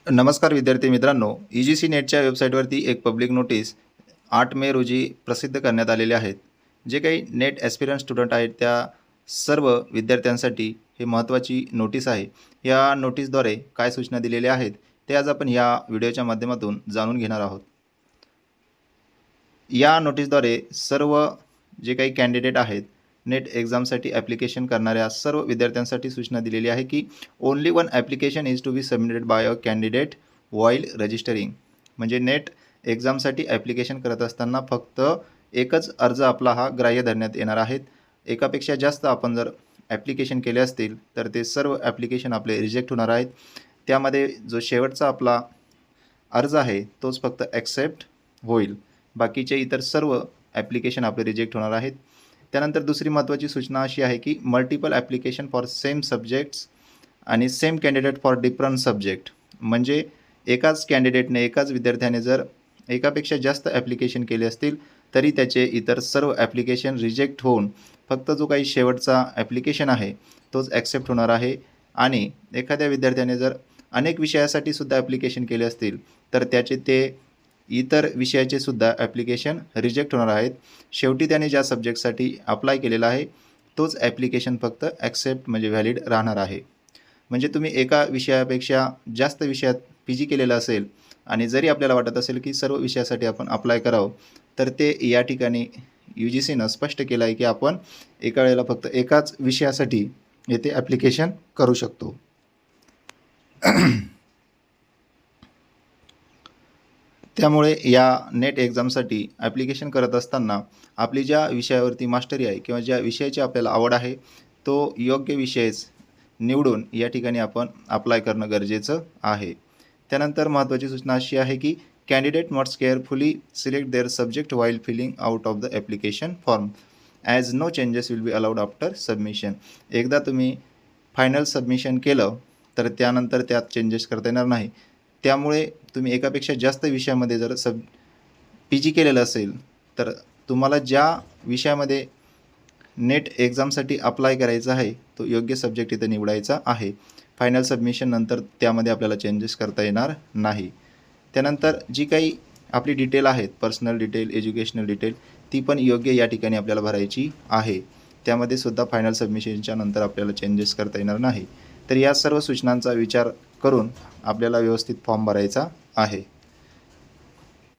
नमस्कार विद्यार्थी मित्रांनो, UGC नेटच्या वेबसाईटवरती एक पब्लिक नोटीस 8 मे रोजी प्रसिद्ध करण्यात आलेले आहेत. जे काही नेट ॲस्पिरंट स्टुडंट आहेत त्या सर्व विद्यार्थ्यांसाठी हे महत्त्वाची नोटीस आहे. या नोटीसद्वारे काय सूचना दिलेल्या आहेत ते आज आपण या व्हिडिओच्या माध्यमातून जाणून घेणार आहोत. या नोटीसद्वारे सर्व जे काही कॅन्डिडेट आहेत नेट एक्झामसाठी ॲप्लिकेशन करणाऱ्या सर्व विद्यार्थ्यांसाठी सूचना दिलेली आहे की only one application is to be submitted by a candidate while registering. म्हणजे नेट एक्झामसाठी ॲप्लिकेशन करत असताना फक्त एकच अर्ज आपला हा ग्राह्य धरण्यात येणार आहेत. एकापेक्षा जास्त आपण जर ॲप्लिकेशन केले असतील तर ते सर्व ॲप्लिकेशन आपले रिजेक्ट होणार आहेत. त्यामध्ये जो शेवटचा आपला अर्ज आहे तोच फक्त ॲक्सेप्ट होईल. बाकीचे इतर सर्व ॲप्लिकेशन आपले रिजेक्ट होणार आहेत. त्यानंतर दुसरी महत्त्वाची सूचना अशी आहे की multiple application for same subjects आणि same candidate for different subject. म्हणजे एकाच कॅन्डिडेटने एकाच विद्यार्थ्याने जर एकापेक्षा जास्त ॲप्लिकेशन केले असतील तरी त्याचे इतर सर्व ॲप्लिकेशन रिजेक्ट होऊन फक्त जो काही शेवटचा ॲप्लिकेशन आहे तोच ॲक्सेप्ट होणार आहे. आणि एखाद्या विद्यार्थ्याने जर अनेक विषयासाठी सुद्धा ॲप्लिकेशन केले असतील तर त्याचे ते इतर विषयाचे सुद्धा ॲप्लिकेशन रिजेक्ट होणार आहेत. शेवटी त्याने ज्या सब्जेक्टसाठी अप्लाय केलेला आहे तोच ॲप्लिकेशन फक्त ॲक्सेप्ट म्हणजे व्हॅलिड राहणार आहे. म्हणजे तुम्ही एका विषयापेक्षा जास्त विषयात PG केलेलं असेल आणि जरी आपल्याला वाटत असेल की सर्व विषयासाठी आपण अप्लाय करावं तर ते या ठिकाणी UGCनं स्पष्ट केलं आहे की आपण एका वेळेला फक्त एकाच विषयासाठी येथे ॲप्लिकेशन करू शकतो. त्यामुळे या नेट एक्झामसाठी ॲप्लिकेशन करत असताना आपली ज्या विषयावरती मास्टरी आहे किंवा ज्या विषयाची आपल्याला आवड आहे तो योग्य विषयच निवडून या ठिकाणी आपण अप्लाय करणं गरजेचं आहे. त्यानंतर महत्त्वाची सूचना अशी आहे की candidate must carefully select their subject while filling out of the application form as no changes will be allowed after submission. एकदा तुम्ही फायनल सबमिशन केलं तर त्यानंतर त्यात चेंजेस करता येणार नाही. त्यामुळे तुम्ही एकापेक्षा जास्त विषयामध्ये जर PG केलेलं असेल तर तुम्हाला ज्या विषयामध्ये नेट एक्झामसाठी अप्लाय करायचं आहे तो योग्य सब्जेक्ट इथं निवडायचा आहे. फायनल सबमिशन नंतर त्यामध्ये आपल्याला चेंजेस करता येणार नाही. त्यानंतर जी काही आपली डिटेल आहेत पर्सनल डिटेल, एज्युकेशनल डिटेल ती पण योग्य या ठिकाणी आपल्याला भरायची आहे. त्यामध्ये सुद्धा फायनल सबमिशनच्या नंतर आपल्याला चेंजेस करता येणार नाही. तर या सर्व सूचनांचा विचार करून आपल्याला व्यवस्थित फॉर्म भरायचा आहे.